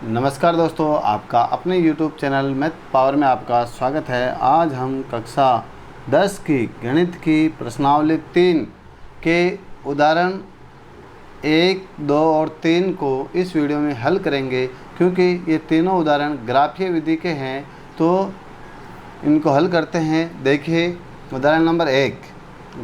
नमस्कार दोस्तों, आपका अपने YouTube चैनल मैथ पावर में आपका स्वागत है। आज हम कक्षा 10 की गणित की प्रश्नावली 3 के उदाहरण 1, 2 और 3 को इस वीडियो में हल करेंगे। क्योंकि ये तीनों उदाहरण ग्राफीय विधि के हैं तो इनको हल करते हैं। देखिए उदाहरण नंबर 1,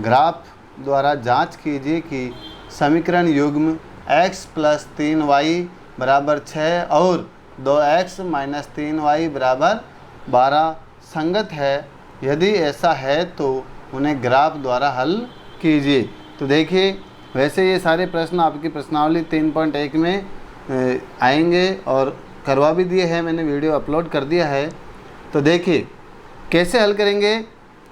ग्राफ द्वारा जांच कीजिए कि समीकरण युग्म x + 3y बराबर 6 और 2x - 3y बराबर 12 संगत है। यदि ऐसा है तो उन्हें ग्राफ द्वारा हल कीजिए। तो देखिए, वैसे ये सारे प्रश्न आपकी प्रश्नावली 3.1 में आएंगे और करवा भी दिए हैं, मैंने वीडियो अपलोड कर दिया है। तो देखिए कैसे हल करेंगे।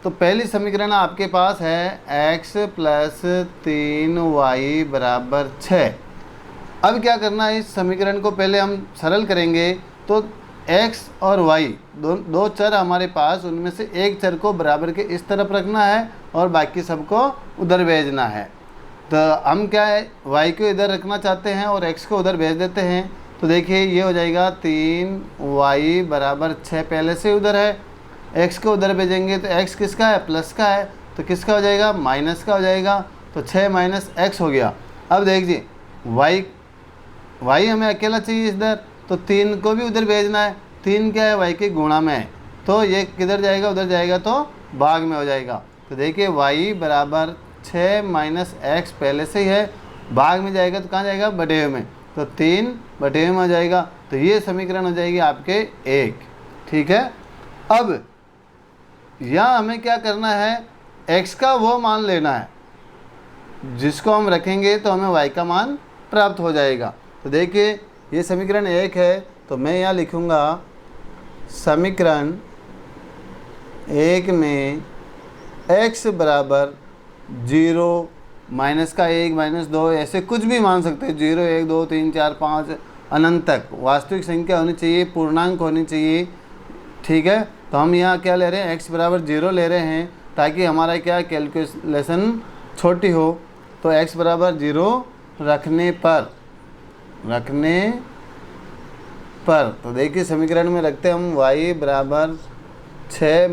तो पहली समीकरण आपके पास है x + 3y बराबर 6। अब क्या करना है, इस समीकरण को पहले हम सरल करेंगे। तो x और y दो चर हमारे पास, उनमें से एक चर को बराबर के इस तरफ रखना है और बाकी सबको उधर भेजना है। तो हम क्या है, y को इधर रखना चाहते हैं और x को उधर भेज देते हैं। तो देखिए ये हो जाएगा 3y बराबर 6, पहले से उधर है। x को उधर भेजेंगे तो x किसका है, प्लस का है, तो किसका हो जाएगा, माइनस का हो जाएगा। तो 6 - x हो गया। अब देखिए y हमें अकेला चाहिए इधर, तो 3 को भी उधर भेजना है। 3 क्या है, y के गुणा में है, तो ये किधर जाएगा, उधर जाएगा तो भाग में हो जाएगा। तो देखिए y बराबर 6 - x पहले से ही है, भाग में जाएगा तो कहाँ जाएगा, बटे में, तो 3/में हो जाएगा। तो ये समीकरण हो जाएगी आपके 1। ठीक है। अब यहाँ हमें क्या करना है, x का वो मान लेना है जिसको हम रखेंगे तो हमें y का मान प्राप्त हो जाएगा। तो देखिए ये समीकरण 1 है, तो मैं यहाँ लिखूँगा समीकरण 1 में x बराबर 0, माइनस का 1 - 2 ऐसे कुछ भी मान सकते हैं। 0, 1, 2, 3, 4, 5 अनंत तक वास्तविक संख्या होनी चाहिए, पूर्णांक होनी चाहिए। ठीक है। तो हम यहाँ क्या ले रहे हैं, x बराबर 0 ले रहे हैं ताकि हमारा क्या कैलकुलेशन छोटी हो। तो x बराबर 0 रखने पर तो देखिए समीकरण में रखते हैं हम y बराबर 6 -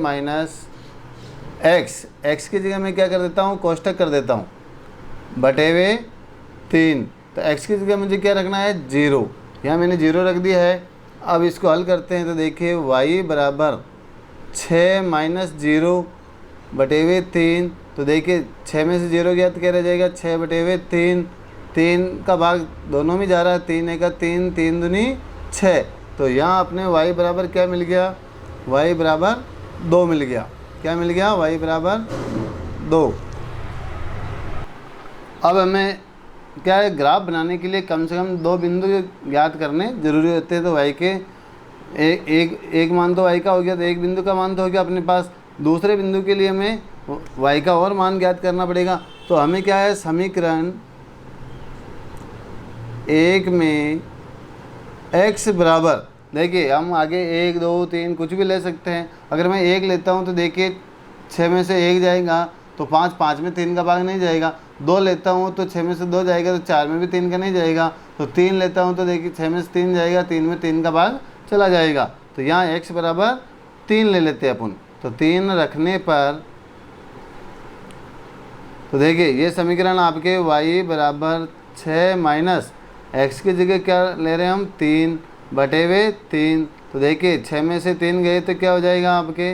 x की जगह मैं क्या कर देता हूँ, कोष्टक कर देता हूँ, बटे हुए 3। तो x की जगह मुझे क्या रखना है, 0। यहाँ मैंने 0 रख दिया है। अब इसको हल करते हैं तो देखिए y बराबर 6 - 0 बटे हुए 3। तो देखिए 6 में से 0 गया तो क्या रह जाएगा, 6 बटे हुए 3। 3 का भाग दोनों में जा रहा है, 3 एक 3, 3 दूनी 6। तो यहाँ अपने y बराबर क्या मिल गया, y बराबर 2 मिल गया। क्या मिल गया, y बराबर 2। अब हमें क्या है, ग्राफ बनाने के लिए कम से कम 2 बिंदु ज्ञात करने जरूरी होते हैं। तो y के एक मान तो y का हो गया, तो एक बिंदु का मान तो हो गया अपने पास। दूसरे बिंदु के लिए हमें y का और मान ज्ञात करना पड़ेगा। तो हमें क्या है, समीकरण 1 में x बराबर, देखिए हम आगे 1, 2, 3 कुछ भी ले सकते हैं। अगर मैं 1 लेता हूँ तो देखिए 6 में से 1 जाएगा तो 5 में 3 का भाग नहीं जाएगा। 2 लेता हूँ तो 6 में से 2 जाएगा तो 4 में भी 3 का नहीं जाएगा। तो 3 लेता हूँ तो देखिए 6 में से 3 जाएगा, 3 में 3 का भाग चला जाएगा। तो यहाँ x बराबर 3 ले लेते हैं अपन। तो 3 रखने पर तो देखिए ये समीकरण आपके y बराबर 6 - x की जगह क्या ले रहे हैं हम, 3 बटे हुए 3। तो देखिए 6 में से 3 गए तो क्या हो जाएगा, आपके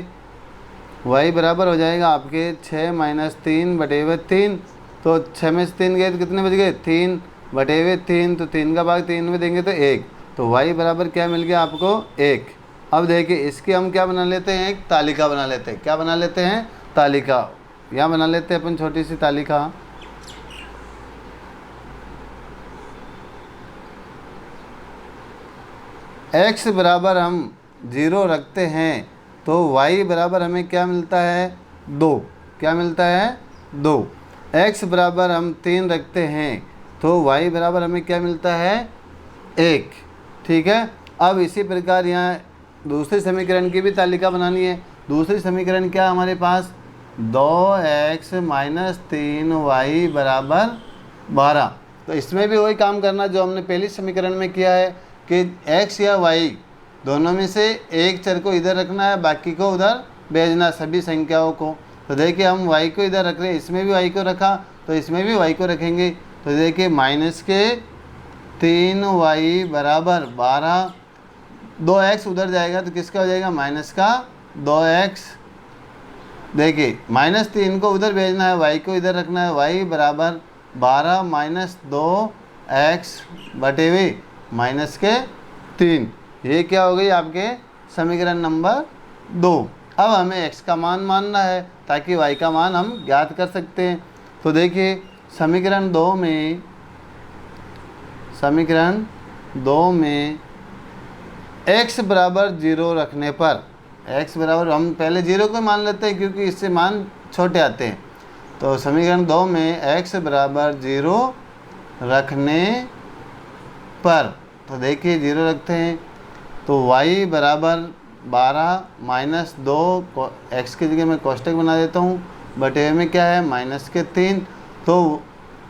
y बराबर हो जाएगा आपके 6 - 3 बटे हुए 3। तो 6 में से 3 गए तो कितने बच गए, 3 बटे हुए 3। तो 3 का भाग 3 में देंगे तो 1। तो y बराबर क्या मिल गया आपको, 1। अब देखिए इसकी हम क्या बना लेते हैं, एक तालिका बना लेते हैं। क्या बना लेते हैं, तालिका। यहाँ बना लेते हैं अपन छोटी सी तालिका। x बराबर हम 0 रखते हैं तो y बराबर हमें क्या मिलता है, 2। क्या मिलता है, 2। x बराबर हम 3 रखते हैं तो y बराबर हमें क्या मिलता है, 1। ठीक है। अब इसी प्रकार यहाँ दूसरे समीकरण की भी तालिका बनानी है। दूसरी समीकरण क्या है हमारे पास, 2x - 3y बराबर 12। तो इसमें भी वही काम करना जो हमने पहली समीकरण में किया है कि x या y दोनों में से एक चर को इधर रखना है, बाकी को उधर भेजना है, सभी संख्याओं को। तो देखिए हम y को इधर रख रहे हैं, इसमें भी y को रखा तो इसमें भी y को रखेंगे। तो देखिए -3y बराबर 12, 2x उधर जाएगा तो किसका हो जाएगा, माइनस का 2x। देखिए -3 को उधर भेजना है, y को इधर रखना है, y बराबर 12 माइनस 2x बटे हुए माइनस के 3। ये क्या हो गई आपके समीकरण नंबर 2। अब हमें x का मान मानना है ताकि y का मान हम ज्ञात कर सकते हैं। तो देखिए समीकरण 2 में x बराबर 0 रखने पर, x बराबर हम पहले 0 को मान लेते हैं क्योंकि इससे मान छोटे आते हैं। तो समीकरण 2 में x बराबर 0 रखने पर, तो देखिए 0 रखते हैं तो y बराबर 12 माइनस 2, x की जगह मैं कोष्टक बना देता हूँ, बटे में क्या है माइनस के 3। तो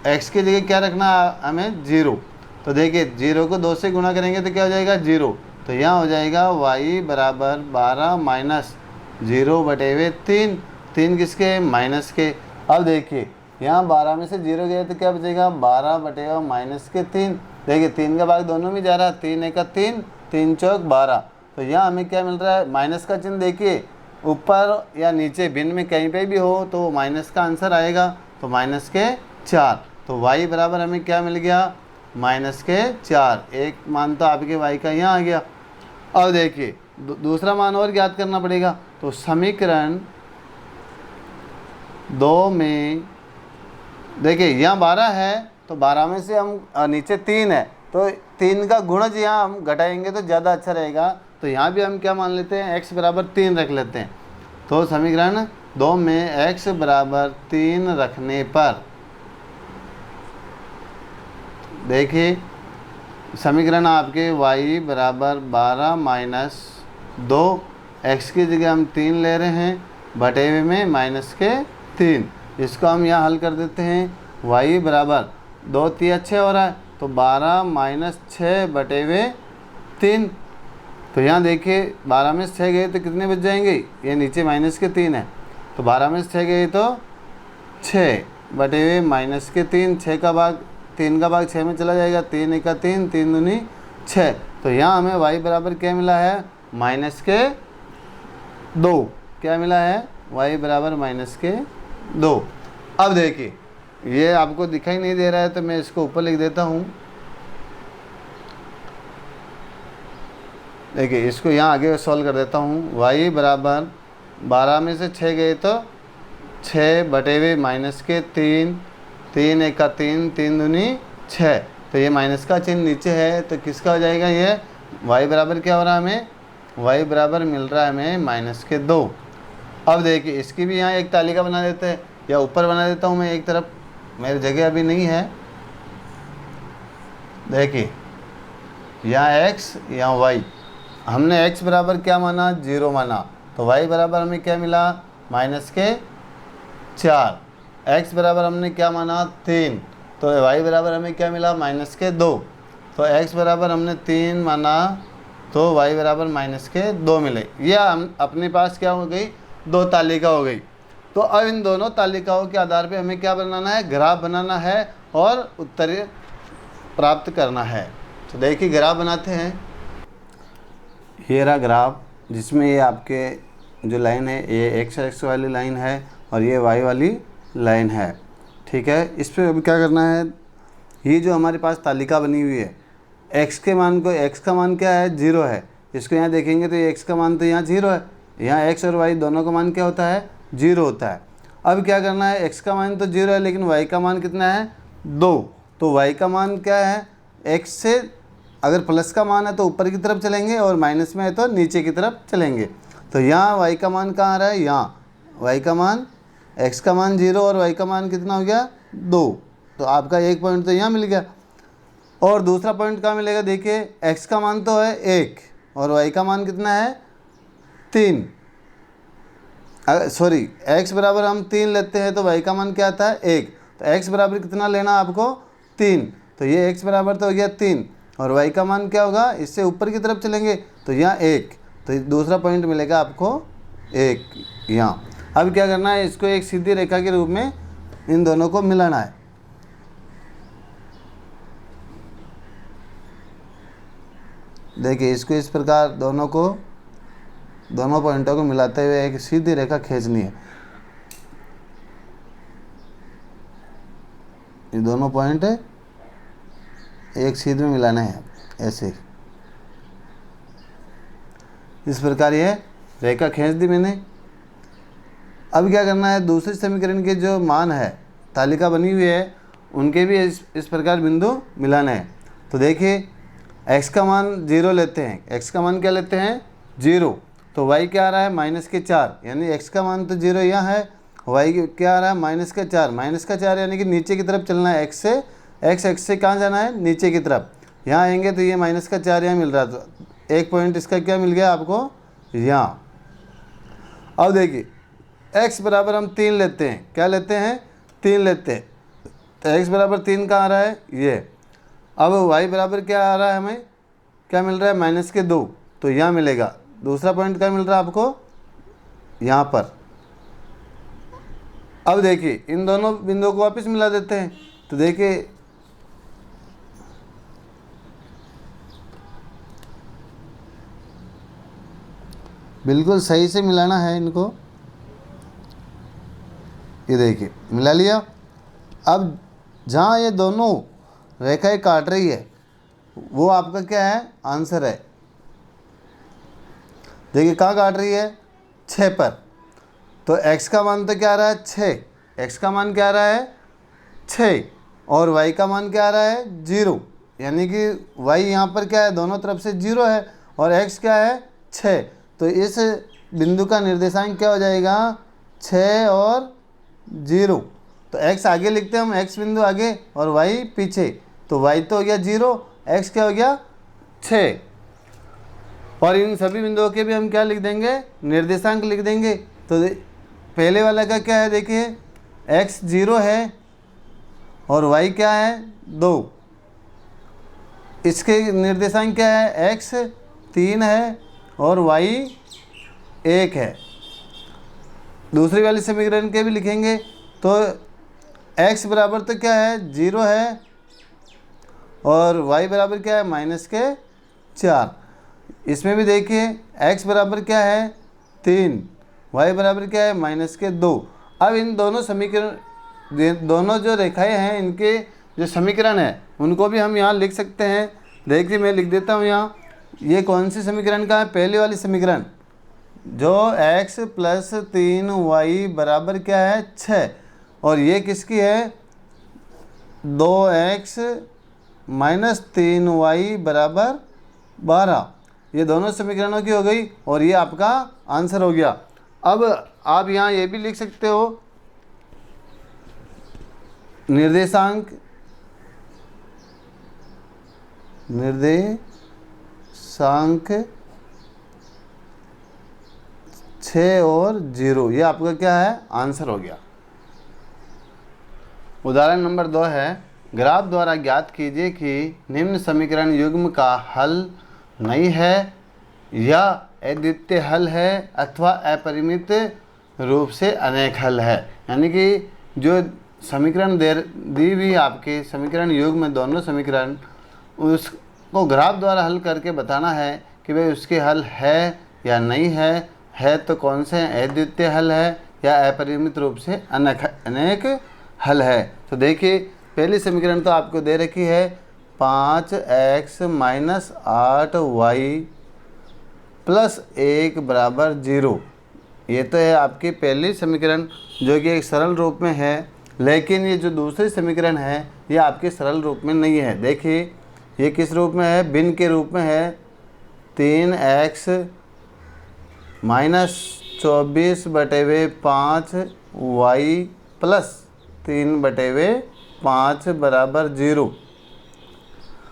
x की जगह क्या रखना हमें 0। तो देखिए 0 को 2 से गुणा करेंगे तो क्या हो जाएगा 0। तो यहाँ हो जाएगा y बराबर 12 माइनस 0 बटे हुए 3, 3 किसके माइनस के। अब देखिए यहाँ 12 में से 0 गया तो क्या बचेगा 12 बटे हुआ माइनस के 3। देखिए 3 का भाग दोनों में जा रहा है, 3 एक 3, 3 चौक 12। तो यहाँ हमें क्या मिल रहा है, माइनस का चिन्ह देखिए ऊपर या नीचे भिन्न में कहीं पे भी हो तो माइनस का आंसर आएगा, तो माइनस के 4। तो y बराबर हमें क्या मिल गया, माइनस के 4। एक मान तो आपके y का यहाँ आ गया। अब देखिए दूसरा मान और ज्ञात करना पड़ेगा। तो समीकरण 2 में देखिए यहाँ 12 है तो 12 में से हम नीचे 3 है तो 3 का गुणज यहाँ हम घटाएंगे तो ज़्यादा अच्छा रहेगा। तो यहाँ भी हम क्या मान लेते हैं, x बराबर 3 रख लेते हैं। तो समीकरण 2 में x बराबर 3 रखने पर, देखिए समीकरण आपके y बराबर 12 माइनस 2, x की जगह हम 3 ले रहे हैं, बटे हुए में माइनस के 3। इसको हम यहाँ हल कर देते हैं। y बराबर 2 3 6 हो रहा है तो 12 माइनस 6 बटे हुए 3। तो यहाँ देखिए 12 में से 6 गए तो कितने बच जाएंगे, ये नीचे माइनस के 3 है तो 12 में से 6 गए तो 6 बटे हुए माइनस के 3। 3 का भाग 6 में चला जाएगा, 3 एक 3, 3 दूनी 6। तो यहाँ हमें y बराबर क्या मिला है, माइनस के 2। क्या मिला है, y बराबर माइनस के 2। अब देखिए ये आपको दिखाई नहीं दे रहा है तो मैं इसको ऊपर लिख देता हूँ। देखिए इसको यहाँ आगे सॉल्व कर देता हूँ। y बराबर 12 में से 6 गए तो 6 बटे हुए माइनस के 3, 3 एक 3, 3 दूनी 6। तो ये माइनस का चिन्ह नीचे है तो किसका हो जाएगा, ये y बराबर क्या हो रहा है हमें, y बराबर मिल रहा है हमें माइनस के 2। अब देखिए इसकी भी यहाँ एक तालिका बना देते हैं, या ऊपर बना देता हूँ मैं एक तरफ, मेरी जगह अभी नहीं है। देखिए यहाँ x यहाँ y, हमने x बराबर क्या माना 0 माना, तो y बराबर हमें क्या मिला माइनस के 4। x बराबर हमने क्या माना 3, तो y बराबर हमें क्या मिला माइनस के 2। तो x बराबर हमने 3 माना तो y बराबर माइनस के 2 मिले। यह हम अपने पास क्या हो गई, 2 तालिका हो गई। तो अब इन दोनों तालिकाओं के आधार पे हमें क्या बनाना है, ग्राफ बनाना है और उत्तर प्राप्त करना है। तो देखिए ग्राफ बनाते हैं। ये रहा ग्राफ जिसमें ये आपके जो लाइन है ये x वाली लाइन है और ये y वाली लाइन है, ठीक है। इस पर अभी क्या करना है, ये जो हमारे पास तालिका बनी हुई है x के मान को, x का मान क्या है 0 है, इसको यहाँ देखेंगे तो ये x का मान तो यहाँ 0 है, यहाँ x और y दोनों का मान क्या होता है 0 होता है। अब क्या करना है, x का मान तो 0 है लेकिन y का मान कितना है 2। तो y का मान क्या है, x से अगर प्लस का मान है तो ऊपर की तरफ चलेंगे और माइनस में है तो नीचे की तरफ चलेंगे। तो यहाँ y का मान कहाँ आ रहा है, यहाँ y का मान, x का मान 0 और y का मान कितना हो गया 2। तो आपका एक पॉइंट तो यहाँ मिल गया। और दूसरा पॉइंट कहाँ मिलेगा, देखिए x का मान तो है 1 और y का मान कितना है 3। सॉरी x बराबर हम 3 लेते हैं तो y का मान क्या आता है 1। तो x बराबर कितना लेना आपको 3, तो ये x बराबर तो हो गया 3। और y का मान क्या होगा, इससे ऊपर की तरफ चलेंगे तो यहाँ 1, तो दूसरा पॉइंट मिलेगा आपको 1 यहाँ। अब क्या करना है, इसको एक सीधी रेखा के रूप में इन दोनों को मिलाना है। देखिए इसको इस प्रकार दोनों पॉइंटों को मिलाते हुए एक सीधी रेखा खींचनी है। ये दोनों पॉइंट एक सीध में मिलाना है ऐसे। इस प्रकार ये रेखा खींच दी मैंने। अब क्या करना है, दूसरे समीकरण के जो मान है, तालिका बनी हुई है, उनके भी इस प्रकार बिंदु मिलाना है। तो देखिए x का मान 0 लेते हैं। x का मान क्या लेते हैं, 0। तो y क्या आ रहा है, -4, यानी x का मान तो 0 यहाँ है, y क्या आ रहा है, -4 यानी कि नीचे की तरफ चलना है। x से कहाँ जाना है, नीचे की तरफ। यहाँ आएंगे तो ये -4 यहाँ मिल रहा था, एक पॉइंट इसका क्या मिल गया आपको यहाँ। अब देखिए x बराबर हम 3 लेते हैं। क्या लेते हैं, 3 लेते हैं। तो x बराबर 3 कहाँ आ रहा है, ये। अब y बराबर क्या आ रहा है, हमें क्या मिल रहा है, -2, तो यहाँ मिलेगा। दूसरा पॉइंट क्या मिल रहा है आपको, यहाँ पर। अब देखिए इन दोनों बिंदुओं को वापस मिला देते हैं। तो देखिए बिल्कुल सही से मिलाना है इनको। ये देखिए मिला लिया। अब जहाँ ये दोनों रेखाएं काट रही है वो आपका क्या है, आंसर है। देखिए कहाँ काट रही है, 6 पर। तो x का मान तो क्या आ रहा है, 6। x का मान क्या आ रहा है, 6, और y का मान क्या आ रहा है, 0, यानी कि y यहाँ पर क्या है, दोनों तरफ से 0 है, और x क्या है, 6। तो इस बिंदु का निर्देशांक क्या हो जाएगा, 6 और 0। तो x आगे लिखते हैं हम, x बिंदु आगे और y पीछे। तो y तो हो गया 0, x क्या हो गया, 6। और इन सभी बिंदुओं के भी हम क्या लिख देंगे, निर्देशांक लिख देंगे। तो पहले वाला का क्या है, देखिए x 0 है और y क्या है, 2। इसके निर्देशांक क्या है, x 3 है और y 1 है। दूसरी वाली समीकरण के भी लिखेंगे। तो x बराबर तो क्या है, 0 है, और y बराबर क्या है, -4। इसमें भी देखिए x बराबर क्या है, 3, y बराबर क्या है, -2। अब इन दोनों समीकरण, दोनों जो रेखाएं हैं, इनके जो समीकरण है उनको भी हम यहाँ लिख सकते हैं। देखिए मैं लिख देता हूँ यहाँ। ये कौन सी समीकरण का है, पहले वाली समीकरण, जो x + 3y बराबर क्या है, 6, और ये किसकी है, 2x - 3y बराबर 12। ये दोनों समीकरणों की हो गई और ये आपका आंसर हो गया। अब आप यहाँ ये भी लिख सकते हो, निर्देशांक 6 और 0, ये आपका क्या है, आंसर हो गया। उदाहरण नंबर 2 है, ग्राफ द्वारा ज्ञात कीजिए कि निम्न समीकरण युग्म का हल नहीं है या अद्वितीय हल है अथवा अपरिमित रूप से अनेक हल है। यानी कि जो समीकरण दी हुई आपके समीकरण युग्म में, दोनों समीकरण, उसको ग्राफ द्वारा हल करके बताना है कि भाई उसके हल है या नहीं है तो कौन से अद्वितीय हल है या अपरिमित रूप से अनेक हल है। तो देखिए पहली समीकरण तो आपको दे रखी है, 5x - 8y + 1 बराबर 0। ये तो है आपकी पहली समीकरण, जो कि एक सरल रूप में है। लेकिन ये जो दूसरी समीकरण है ये आपके सरल रूप में नहीं है। देखिए ये किस रूप में है, भिन्न के रूप में है। 3x - 24/5y + 3/5 बराबर 0।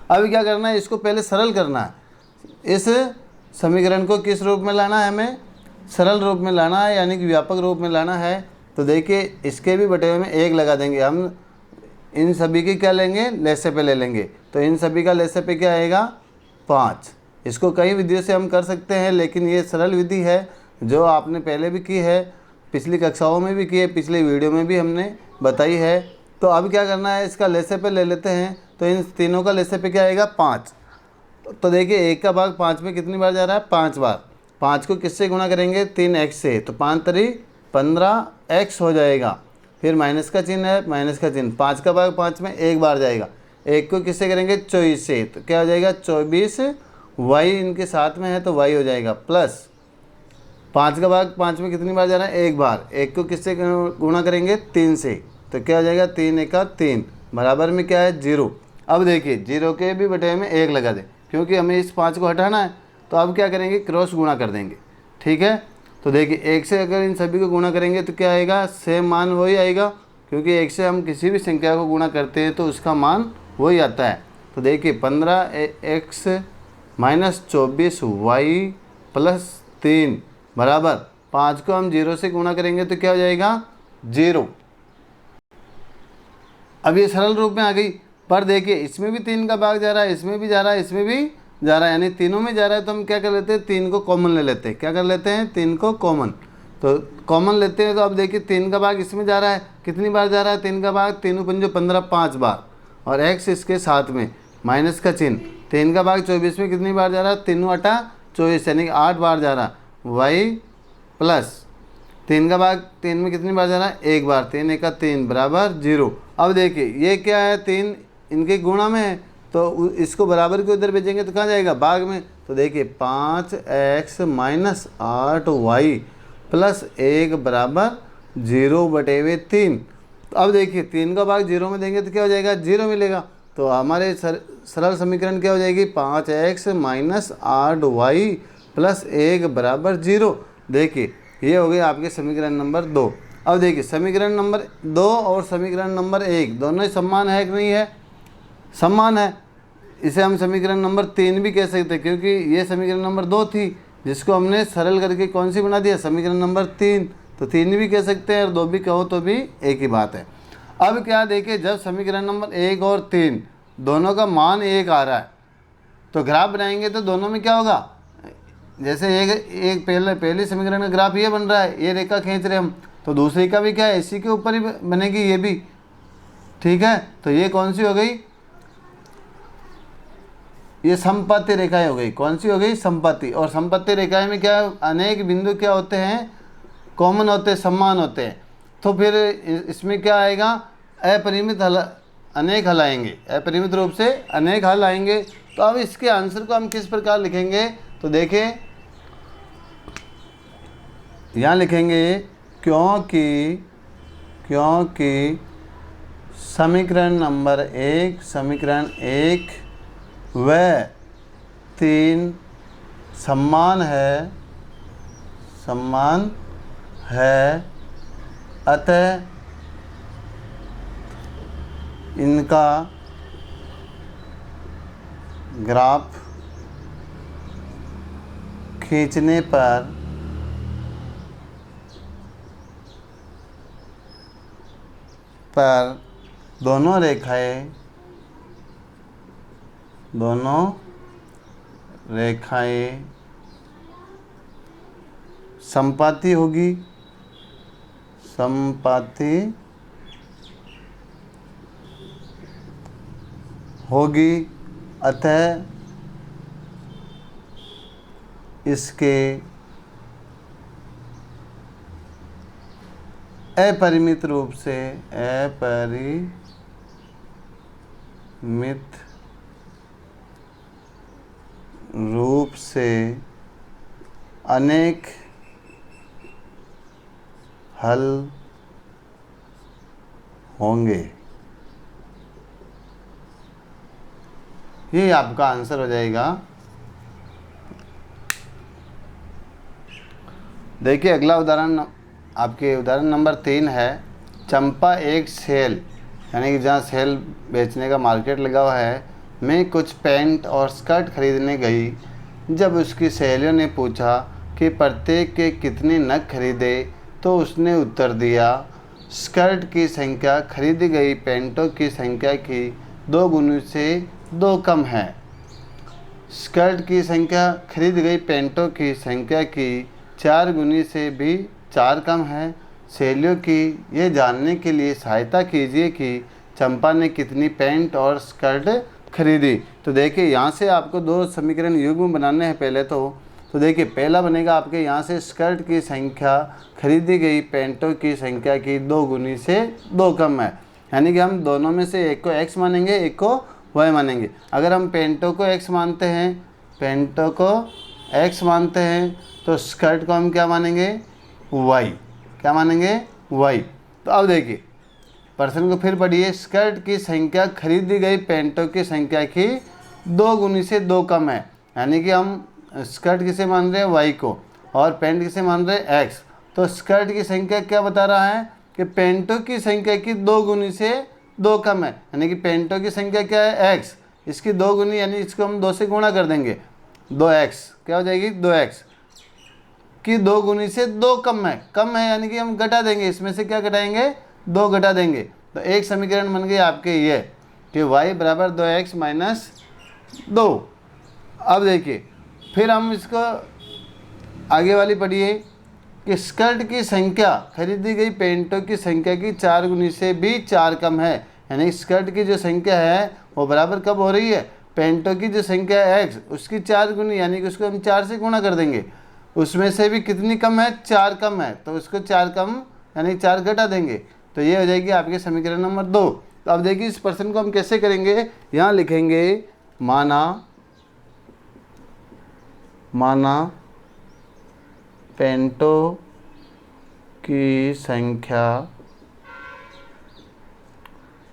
अभी क्या करना है, इसको पहले सरल करना है। इस समीकरण को किस रूप में लाना है, हमें सरल रूप में लाना है, यानी कि व्यापक रूप में लाना है। तो देखिए इसके भी बटे हुए में 1 लगा देंगे हम। इन सभी की क्या लेंगे, लेसे ले लेंगे। तो इन सभी का लेसे क्या आएगा, 5। इसको कई विधियों से हम कर सकते हैं, लेकिन ये सरल विधि है जो आपने पहले भी की है, पिछली कक्षाओं में भी की है, पिछले वीडियो में भी हमने बताई है। तो अब क्या करना है, इसका लेसे ले लेते हैं। तो इन तीनों का लेसे क्या आएगा, 5। तो देखिए 1 का भाग 5 में कितनी बार जा रहा है, 5 बार। 5 को किससे गुणा करेंगे, 3x से। तो 5 तरी 15x हो जाएगा। फिर माइनस का चिन्ह है, माइनस का चिन्ह। 5 का भाग 5 में 1 बार जाएगा। 1 को किससे करेंगे, 24 से। तो क्या हो जाएगा, 24 y इनके साथ में है तो y हो जाएगा, प्लस 5 का भाग 5 में कितनी बार जा रहा है, 1 बार। 1 को किससे गुणा करेंगे, 3 से। तो क्या हो जाएगा, 3 1 3 बराबर में क्या है, 0। अब देखिए 0 के भी बटे में 1 लगा दें, क्योंकि हमें इस 5 को हटाना है। तो अब क्या करेंगे, क्रॉस गुणा कर देंगे। ठीक है, तो देखिए 1 से अगर इन सभी को गुणा करेंगे तो क्या आएगा, सेम मान वही आएगा, क्योंकि 1 से हम किसी भी संख्या को गुणा करते हैं तो उसका मान वही आता है। तो देखिए 15x माइनस 24y प्लस 3 बराबर 5 को हम 0 से गुणा करेंगे तो क्या हो जाएगा, 0। अब ये सरल रूप में आ गई। पर देखिए इसमें भी 3 का भाग जा रहा है, इसमें भी जा रहा है, इसमें भी जा रहा है, यानी तीनों में जा रहा है। तो हम क्या कर लेते हैं, 3 को कॉमन ले लेते हैं। क्या कर लेते हैं, 3 को कॉमन। तो कॉमन लेते हैं। तो अब देखिए 3 का भाग इसमें जा रहा है, कितनी बार जा रहा है, 3 का भाग 3 पंजो 15 5 बार, और x इसके साथ में माइनस का चिन्ह। 3 का भाग 24 में कितनी बार जा रहा है, 3 8 24, यानी कि 8 बार जा रहा है। y प्लस 3 का भाग 3 में कितनी बार जा रहा है, 1 बार। 3 1 3 बराबर 0। अब देखिए ये क्या है, 3 इनके गुणा में है, तो इसको बराबर के उधर भेजेंगे तो कहाँ जाएगा, भाग में। तो देखिए 5x माइनस 8y प्लस 1 बराबर 0/3। तो अब देखिए 3 का भाग 0 में देंगे तो क्या हो जाएगा, 0 मिलेगा। तो हमारे सरल समीकरण क्या हो जाएगी, 5x माइनस 8y प्लस 1 बराबर 0। देखिए ये हो गई आपके समीकरण नंबर 2। अब देखिए समीकरण नंबर 2 और समीकरण नंबर 1 दोनों ही समान है कि नहीं है, समान है। इसे हम समीकरण नंबर 3 भी कह सकते हैं, क्योंकि ये समीकरण नंबर 2 थी जिसको हमने सरल करके कौन सी बना दिया, समीकरण नंबर 3। तो 3 भी कह सकते हैं और 2 भी कहो तो भी एक ही बात है। अब क्या देखिए, जब समीकरण नंबर 1 और 3 दोनों का मान 1 आ रहा है तो ग्राफ बनाएंगे तो दोनों में क्या होगा, जैसे एक पहले समीकरण का ग्राफ ये बन रहा है, ये रेखा खींच रहे हम, तो दूसरी का भी क्या है, इसी के ऊपर ही बनेगी ये भी। ठीक है, तो ये कौन सी हो गई, ये समपत्ति रेखाएं हो गई। कौन सी हो गई, समपत्ति। और समपत्ति रेखाएं में क्या है, अनेक बिंदु क्या होते हैं, कॉमन होते हैं, समान होते हैं। तो फिर इसमें क्या आएगा, अपरिमित हल, अनेक हल आएंगे, अपरिमित रूप से अनेक हल आएंगे। तो अब इसके आंसर को हम किस प्रकार लिखेंगे, तो देखें यहाँ लिखेंगे, क्योंकि समीकरण नंबर 1 समीकरण 1 व 3 समान है, अतः इनका ग्राफ खींचने पर दोनों रेखाएं समपाती होगी, अतः इसके अपरिमित रूप से अनेक हल होंगे। ये आपका आंसर हो जाएगा। देखिए अगला उदाहरण, आपके उदाहरण नंबर 3 है। चंपा एक सेल, यानी कि जहाँ सेल बेचने का मार्केट लगा हुआ है, में कुछ पैंट और स्कर्ट खरीदने गई। जब उसकी सहेलियों ने पूछा कि प्रत्येक के कितने नग खरीदे, तो उसने उत्तर दिया, स्कर्ट की संख्या खरीदी गई पैंटों की संख्या की 2 गुनी से 2 कम है। स्कर्ट की संख्या खरीदी गई पैंटों की संख्या की 4 गुनी से भी 4 कम है। सहेलियों की ये जानने के लिए सहायता कीजिए कि चंपा ने कितनी पैंट और स्कर्ट खरीदी। तो देखिए यहाँ से आपको 2 समीकरण युग्म बनाने हैं पहले तो देखिए पहला बनेगा आपके यहाँ से स्कर्ट की संख्या खरीदी गई पैंटों की संख्या की 2 गुनी से 2 कम है, यानी कि हम दोनों में से एक को x मानेंगे एक को y मानेंगे। अगर हम पैंटों को x मानते हैं तो स्कर्ट को हम क्या मानेंगे y, क्या मानेंगे y। तो अब देखिए प्रश्न को फिर पढ़िए। स्कर्ट की संख्या खरीदी गई पैंटों की संख्या की 2 गुनी से 2 कम है, यानी कि हम स्कर्ट किसे मान रहे हैं y को और पैंट किसे मान रहे हैं x। तो स्कर्ट की संख्या क्या बता रहा है कि पैंटों की संख्या की 2 गुनी से 2 कम है, यानी कि पैंटों की संख्या क्या है x, इसकी 2 गुनी यानी इसको हम 2 से गुणा कर देंगे, 2x क्या हो जाएगी 2x की 2 गुनी से 2 कम है यानी कि हम घटा देंगे, इसमें से क्या घटाएंगे 2 घटा देंगे। तो एक समीकरण बन गई आपके ये कि y बराबर 2x माइनस 2। अब देखिए फिर हम इसको आगे वाली पढ़िए कि स्कर्ट की संख्या खरीदी गई पैंटों की संख्या की 4 गुनी से भी 4 कम है, यानी स्कर्ट की जो संख्या है वो बराबर कब हो रही है पैंटों की जो संख्या है x उसकी 4 गुनी, यानी कि उसको हम 4 से गुणा कर देंगे, उसमें से भी कितनी कम है 4 कम है, तो उसको 4 कम यानी 4 घटा देंगे। तो ये हो जाएगी आपके समीकरण नंबर 2। तो अब देखिए इस प्रश्न को हम कैसे करेंगे, यहाँ लिखेंगे माना पैंटों की संख्या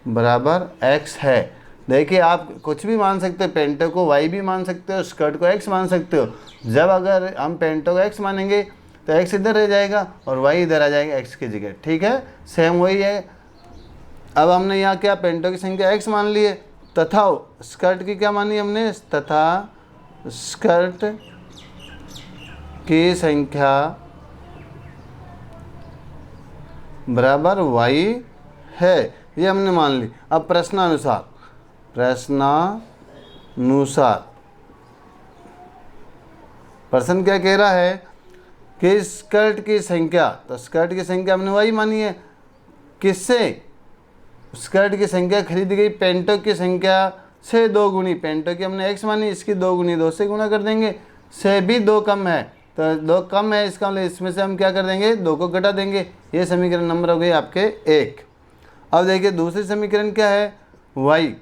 बराबर x है। देखिए आप कुछ भी मान सकते हो, पैंटों को y भी मान सकते हो, स्कर्ट को x मान सकते हो। जब अगर हम पैंटों को x मानेंगे तो x इधर रह जाएगा और y इधर आ जाएगा x की जगह, ठीक है, सेम वही है। अब हमने यहाँ क्या पैंटों की संख्या x मान ली है तथा स्कर्ट की क्या मानी हमने, तथा स्कर्ट की संख्या बराबर y है, ये हमने मान ली। अब प्रश्नानुसार प्रश्न क्या कह रहा है कि स्कर्ट की संख्या, तो स्कर्ट की संख्या हमने y मानी है, किससे, स्कर्ट की संख्या खरीदी गई पैंटों की संख्या से 2 गुनी, पैंटों की हमने x मानी, इसकी 2 गुनी 2 से गुणा कर देंगे, से भी 2 कम है, तो 2 कम है इसका मतलब इसमें से हम क्या कर देंगे 2 को घटा देंगे। ये समीकरण नंबर हो गई आपके 1। अब देखिए दूसरी समीकरण क्या है y,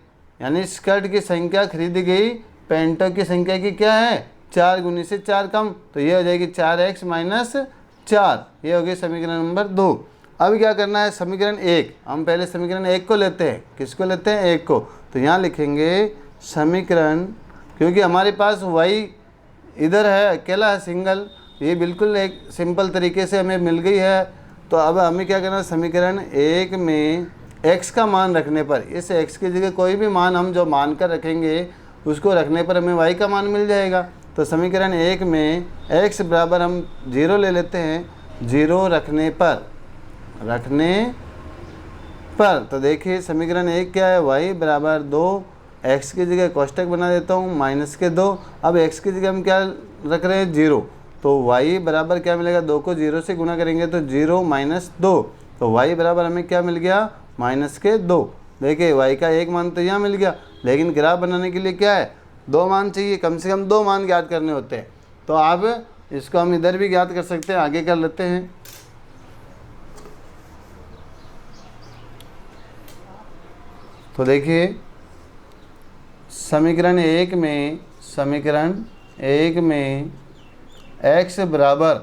यानी स्कर्ट की संख्या खरीदी गई पैंटों की संख्या की क्या है 4 गुनी से 4 कम, तो ये हो जाएगी 4x माइनस 4, ये हो गई समीकरण नंबर 2। अब क्या करना है समीकरण 1, हम पहले समीकरण 1 को लेते हैं, किसको लेते हैं 1 को, तो यहाँ लिखेंगे समीकरण, क्योंकि हमारे पास y इधर है अकेला है सिंगल, ये बिल्कुल एक सिंपल तरीके से हमें मिल गई है। तो अब हमें क्या करना है समीकरण 1 में x का मान रखने पर, इस x की जगह कोई भी मान हम जो मान कर रखेंगे उसको रखने पर हमें y का मान मिल जाएगा। तो समीकरण 1 में x बराबर हम 0 ले लेते हैं, 0 रखने पर तो देखिए समीकरण 1 क्या है y बराबर 2, x की जगह कोष्टक बना देता हूँ माइनस के 2, अब x की जगह हम क्या रख रहे हैं 0, तो y बराबर क्या मिलेगा 2 को 0 से गुणा करेंगे तो 0 माइनस 2, तो y बराबर हमें क्या मिल गया माइनस के 2। देखिए y का एक मान तो यहाँ मिल गया, लेकिन ग्राफ बनाने के लिए क्या है 2 मान चाहिए, कम से कम 2 मान ज्ञात करने होते हैं। तो अब इसको हम इधर भी ज्ञात कर सकते हैं, आगे कर लेते हैं। तो देखिए समीकरण 1 में x बराबर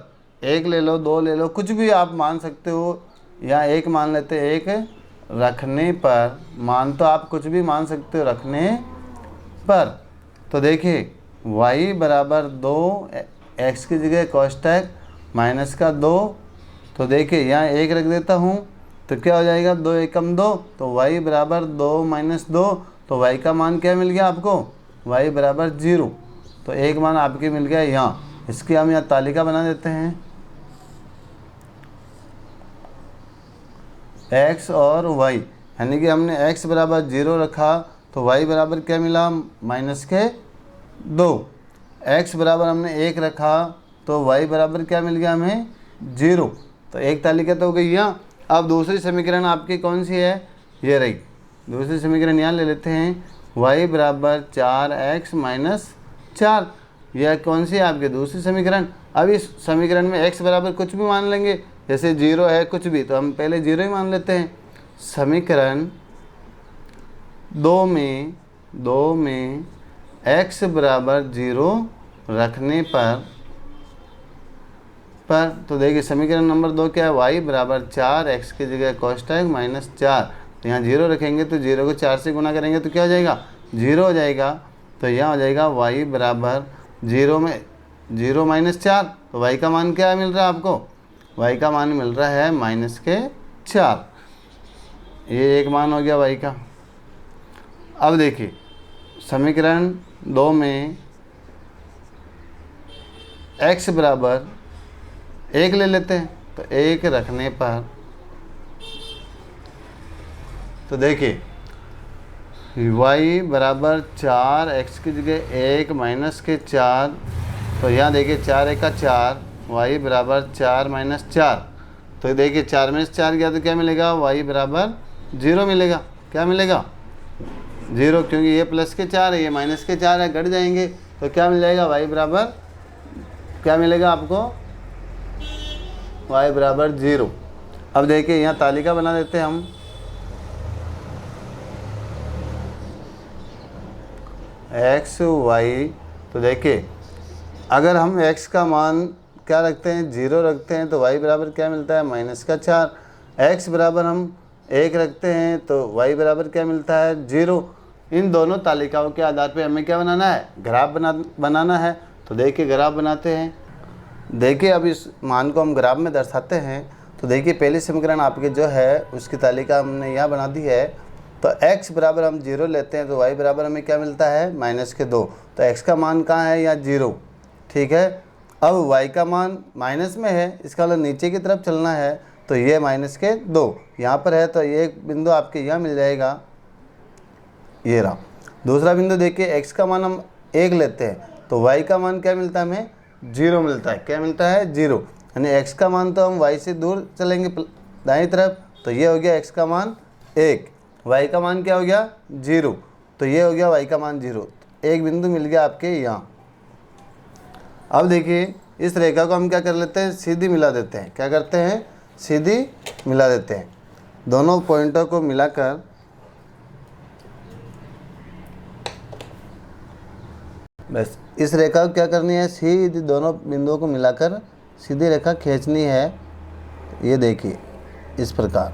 1 ले लो 2 ले लो, कुछ भी आप मान सकते हो, या 1 मान लेते हैं, 1 रखने पर, मान तो आप कुछ भी मान सकते हो रखने पर। तो देखिए y बराबर 2, x की जगह कोष्टक माइनस का 2, तो देखिए यहाँ 1 रख देता हूँ तो क्या हो जाएगा 2 एकम 2, तो y बराबर 2 माइनस 2, तो y का मान क्या मिल गया आपको y बराबर 0, तो एक मान आपके मिल गया यहाँ। इसकी हम यहाँ तालिका बना देते हैं। x और y, यानी कि हमने x बराबर 0 रखा तो y बराबर क्या मिला, -2। x बराबर हमने 1 रखा तो y बराबर क्या मिल गया हमें, 0। तो एक तालिका तो हो गई यहाँ। अब दूसरी समीकरण आपकी कौन सी है, ये रही दूसरी समीकरण, यहाँ ले लेते हैं y बराबर 4x - 4। यह कौन सी है आपकी दूसरी समीकरण। अब इस समीकरण में x बराबर कुछ भी मान लेंगे, जैसे 0 है कुछ भी, तो हम पहले 0 ही मान लेते हैं। समीकरण 2 में x बराबर 0 रखने पर तो देखिए समीकरण नंबर 2 क्या है, y बराबर 4x की जगह कोष्ठक -4, तो यहाँ 0 रखेंगे तो 0 को 4 से गुना करेंगे तो क्या हो जाएगा, 0 हो जाएगा। तो यहाँ हो जाएगा y बराबर 0 में 0 - 4, तो y का मान क्या मिल रहा है आपको, y का मान मिल रहा है -4। ये एक मान हो गया y का। अब देखिए समीकरण 2 में x बराबर 1 ले लेते हैं, तो 1 रखने पर तो देखिए y बराबर 4x की जगह 1 - 4, तो यहाँ देखिए 4 1 का 4, y बराबर 4 - 4, तो देखिए 4 में से 4 गया तो क्या मिलेगा, y बराबर 0 मिलेगा। क्या मिलेगा, 0, क्योंकि ये प्लस के 4 है ये माइनस के 4 है, घट जाएंगे तो क्या मिल जाएगा, y बराबर क्या मिलेगा आपको, y बराबर 0। अब देखिए यहाँ तालिका बना देते हैं हम, x y, तो देखिए अगर हम x का मान क्या रखते हैं, 0 रखते हैं, तो y बराबर क्या मिलता है, -4। x बराबर हम 1 रखते हैं तो y बराबर क्या मिलता है, 0। इन दोनों तालिकाओं के आधार पे हमें क्या बनाना है, ग्राफ बनाना है। तो देखिए ग्राफ बनाते हैं। देखिए अब इस मान को हम ग्राफ में दर्शाते हैं। तो देखिए पहली समीकरण आपके जो है उसकी तालिका हमने यहाँ बना दी है। तो x बराबर हम 0 लेते हैं तो y बराबर हमें क्या मिलता है, -2। तो x का मान कहाँ है, या 0, ठीक है। अब y का मान माइनस में है, इसका मतलब नीचे की तरफ चलना है, तो ये -2 यहाँ पर है, तो ये एक बिंदु आपके यहाँ मिल जाएगा, ये रहा। दूसरा बिंदु देखिए x का मान हम 1 लेते हैं तो y का मान क्या मिलता है, हमें 0 मिलता है। क्या मिलता है, 0, यानी x का मान तो हम y से दूर चलेंगे दाईं तरफ, तो ये हो गया x का मान 1, y का मान क्या हो गया, 0, तो ये हो गया y का मान 0। एक बिंदु मिल गया आपके यहाँ। अब देखिए इस रेखा को हम क्या कर लेते हैं, सीधी मिला देते हैं। क्या करते हैं, सीधी मिला देते हैं। दोनों पॉइंटों को मिलाकर बस इस रेखा को क्या करनी है, सीधी दोनों बिंदुओं को मिलाकर सीधी रेखा खींचनी है। ये देखिए इस प्रकार।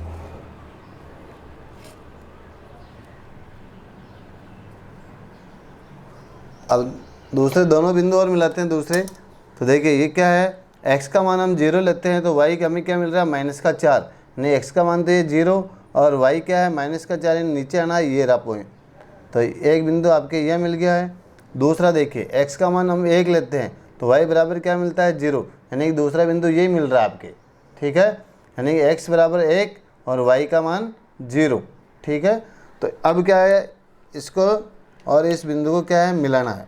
अब दूसरे दोनों बिंदु और मिलाते हैं दूसरे। तो देखिए ये क्या है, x का मान हम 0 लेते हैं तो y का हमें क्या मिल रहा है, -4, यानी x का मान तो ये 0 और y क्या है, -4, यानी नीचे आना है, ये रहा पॉइंट। तो एक बिंदु आपके यह मिल गया है। दूसरा देखिए x का मान हम 1 लेते हैं तो y बराबर क्या मिलता है, 0, यानी कि दूसरा बिंदु यही मिल रहा है आपके, ठीक है। यानी कि x बराबर 1 और y का मान 0, ठीक है। तो अब क्या है, इसको और इस बिंदु को क्या है, मिलाना है।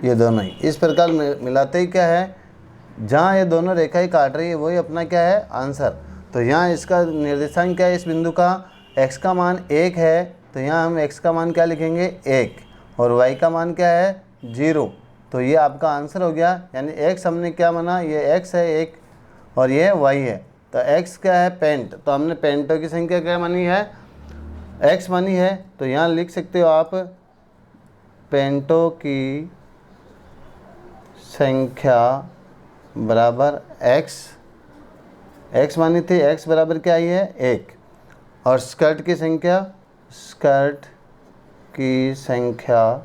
ये दोनों ही इस प्रकार मिलाते ही क्या है, जहाँ ये दोनों रेखाएं काट रही है वही अपना क्या है, आंसर। तो यहाँ इसका निर्देशांक क्या है, इस बिंदु का x का मान 1 है, तो यहाँ हम x का मान क्या लिखेंगे, 1, और y का मान क्या है, 0। तो ये आपका आंसर हो गया। यानी x हमने क्या माना, ये x है 1 और ये y है। तो x क्या है, पेंट, तो हमने पेंटों की संख्या क्या मानी है, x मानी है। तो यहाँ लिख सकते हो आप, पेंटों की संख्या बराबर x मानी थी, x बराबर क्या आई है, 1, और स्कर्ट की संख्या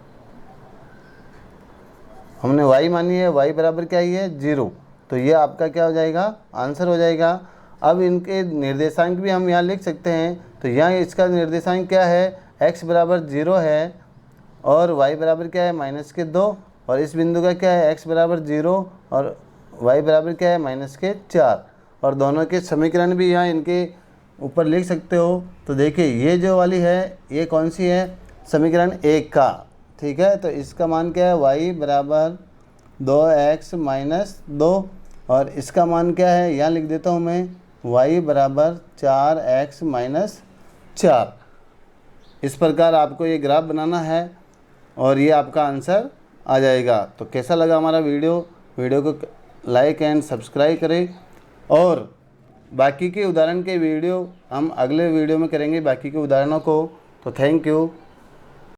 हमने y मानी है, y बराबर क्या आई है, 0। तो ये आपका क्या हो जाएगा, आंसर हो जाएगा। अब इनके निर्देशांक भी हम यहाँ लिख सकते हैं। तो यहाँ इसका निर्देशांक क्या है, x बराबर 0 है और y बराबर क्या है -2, और इस बिंदु का क्या है x बराबर 0 और y बराबर क्या है -4, और दोनों के समीकरण भी यहाँ इनके ऊपर लिख सकते हो। तो देखिए ये जो वाली है ये कौन सी है, समीकरण 1 का, ठीक है। तो इसका मान क्या है y बराबर 2x - 2, और इसका मान क्या है यहाँ लिख देता हूँ मैं, y बराबर 4x - 4। इस प्रकार आपको ये ग्राफ बनाना है और ये आपका आंसर आ जाएगा। तो कैसा लगा हमारा वीडियो को लाइक एंड सब्सक्राइब करें, और बाकी के उदाहरण के वीडियो हम अगले वीडियो में करेंगे बाकी के उदाहरणों को। तो थैंक यू।